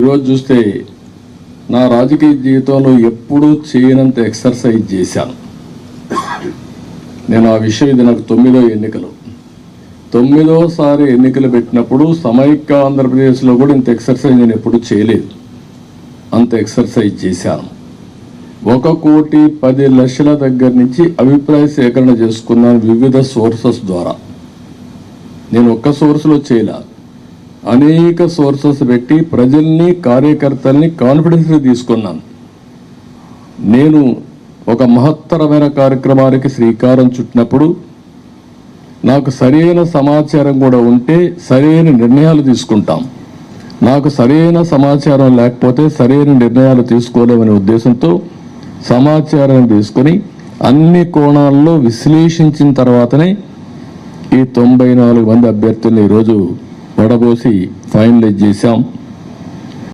ఈరోజు చూస్తే నా రాజకీయ జీవితంలో ఎప్పుడూ చేయనంత ఎక్సర్సైజ్ చేశాను నేను. ఆ విషయం ఇది నాకు 9వ ఎన్నికలు. 9వసారి ఎన్నికలు పెట్టినప్పుడు సమైక్య ఆంధ్రప్రదేశ్లో కూడా ఇంత ఎక్సర్సైజ్ నేను ఎప్పుడు చేయలేదు. అంత ఎక్సర్సైజ్ చేశాను. 1,10,00,000 దగ్గర నుంచి అభిప్రాయ సేకరణ చేసుకున్నాను వివిధ సోర్సెస్ ద్వారా. నేను ఒక్క సోర్స్లో చేయలే, అనేక సోర్సెస్ పెట్టి ప్రజల్ని కార్యకర్తల్ని కాన్ఫిడెన్స్గా తీసుకున్నాను. నేను ఒక మహత్తరమైన కార్యక్రమానికి శ్రీకారం చుట్టినప్పుడు నాకు సరైన సమాచారం కూడా ఉంటే సరైన నిర్ణయాలు తీసుకుంటాం. నాకు సరైన సమాచారం లేకపోతే సరైన నిర్ణయాలు తీసుకోలేమనే ఉద్దేశంతో సమాచారం తీసుకొని అన్ని కోణాల్లో విశ్లేషించిన తర్వాతనే ఈ 94 మంది అభ్యర్థుల్ని ఈరోజు వడబోసి ఫైనలైజ్ చేశాం.